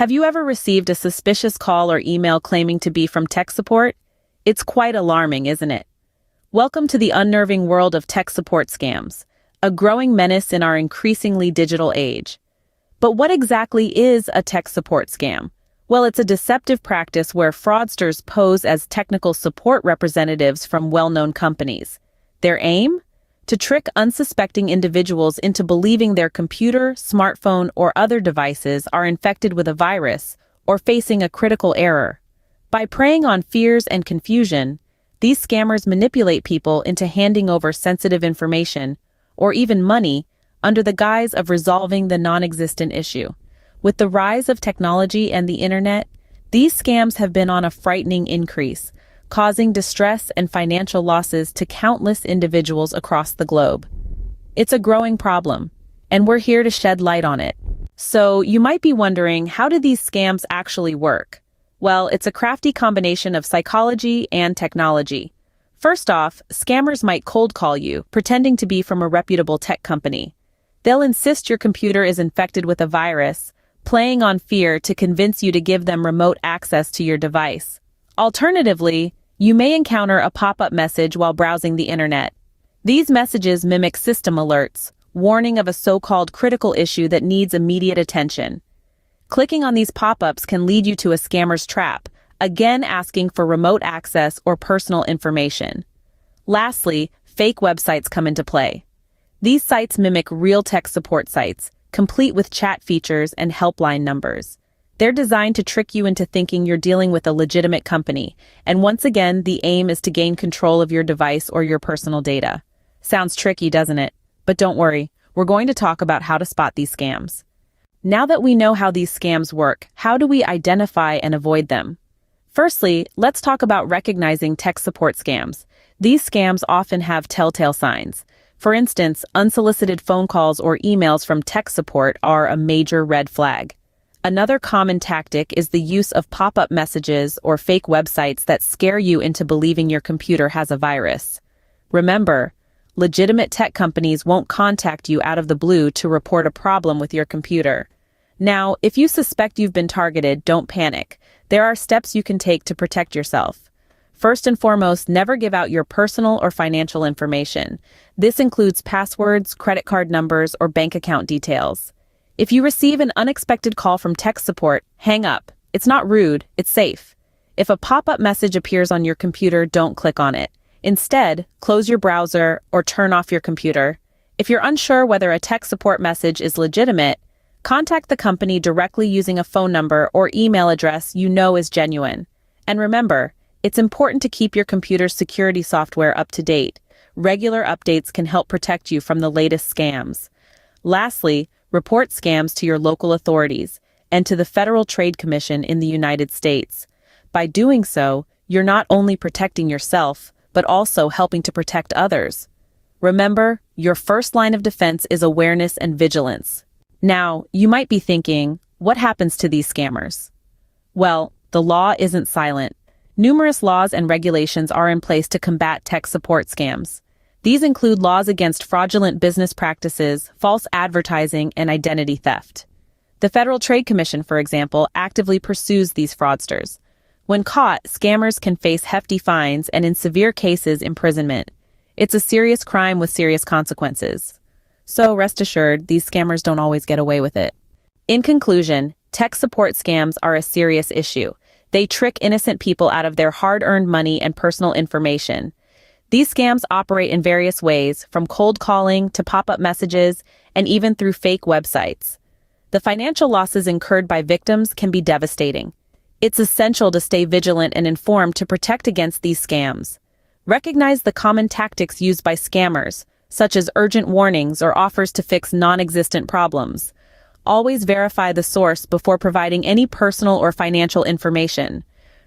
Have you ever received a suspicious call or email claiming to be from tech support? It's quite alarming, isn't it? Welcome to the unnerving world of tech support scams, a growing menace in our increasingly digital age. But what exactly is a tech support scam? Well, it's a deceptive practice where fraudsters pose as technical support representatives from well-known companies. Their aim? To trick unsuspecting individuals into believing their computer, smartphone, or other devices are infected with a virus or facing a critical error. By preying on fears and confusion, these scammers manipulate people into handing over sensitive information or even money under the guise of resolving the non-existent issue. With the rise of technology and the internet, these scams have been on a frightening increase, causing distress and financial losses to countless individuals across the globe. It's a growing problem, and we're here to shed light on it. So you might be wondering, how do these scams actually work? Well, it's a crafty combination of psychology and technology. First off, scammers might cold call you, pretending to be from a reputable tech company. They'll insist your computer is infected with a virus, playing on fear to convince you to give them remote access to your device. Alternatively, you may encounter a pop-up message while browsing the internet. These messages mimic system alerts, warning of a so-called critical issue that needs immediate attention. Clicking on these pop-ups can lead you to a scammer's trap, again asking for remote access or personal information. Lastly, fake websites come into play. These sites mimic real tech support sites, complete with chat features and helpline numbers. They're designed to trick you into thinking you're dealing with a legitimate company, and once again, the aim is to gain control of your device or your personal data. Sounds tricky, doesn't it? But don't worry, we're going to talk about how to spot these scams. Now that we know how these scams work, how do we identify and avoid them? Firstly, let's talk about recognizing tech support scams. These scams often have telltale signs. For instance, unsolicited phone calls or emails from tech support are a major red flag. Another common tactic is the use of pop-up messages or fake websites that scare you into believing your computer has a virus. Remember, legitimate tech companies won't contact you out of the blue to report a problem with your computer. Now, if you suspect you've been targeted, don't panic. There are steps you can take to protect yourself. First and foremost, never give out your personal or financial information. This includes passwords, credit card numbers, or bank account details. If you receive an unexpected call from tech support, hang up. It's not rude, it's safe. If a pop-up message appears on your computer, don't click on it. Instead, close your browser or turn off your computer. If you're unsure whether a tech support message is legitimate, contact the company directly using a phone number or email address you know is genuine. And remember, it's important to keep your computer's security software up to date. Regular updates can help protect you from the latest scams. Lastly, report scams to your local authorities and to the Federal Trade Commission in the United States. By doing so, you're not only protecting yourself, but also helping to protect others. Remember, your first line of defense is awareness and vigilance. Now, you might be thinking, what happens to these scammers? Well, the law isn't silent. Numerous laws and regulations are in place to combat tech support scams. These include laws against fraudulent business practices, false advertising, and identity theft. The Federal Trade Commission, for example, actively pursues these fraudsters. When caught, scammers can face hefty fines and, in severe cases, imprisonment. It's a serious crime with serious consequences. So rest assured, these scammers don't always get away with it. In conclusion, tech support scams are a serious issue. They trick innocent people out of their hard-earned money and personal information. These scams operate in various ways, from cold calling to pop-up messages, and even through fake websites. The financial losses incurred by victims can be devastating. It's essential to stay vigilant and informed to protect against these scams. Recognize the common tactics used by scammers, such as urgent warnings or offers to fix non-existent problems. Always verify the source before providing any personal or financial information.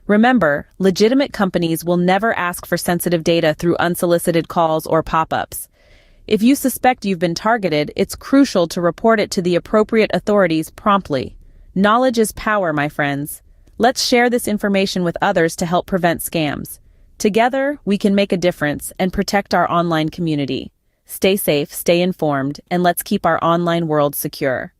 Remember, legitimate companies will never ask for sensitive data through unsolicited calls or pop-ups. If you suspect you've been targeted, it's crucial to report it to the appropriate authorities promptly. Knowledge is power, my friends. Let's share this information with others to help prevent scams. Together, we can make a difference and protect our online community. Stay safe, stay informed, and let's keep our online world secure.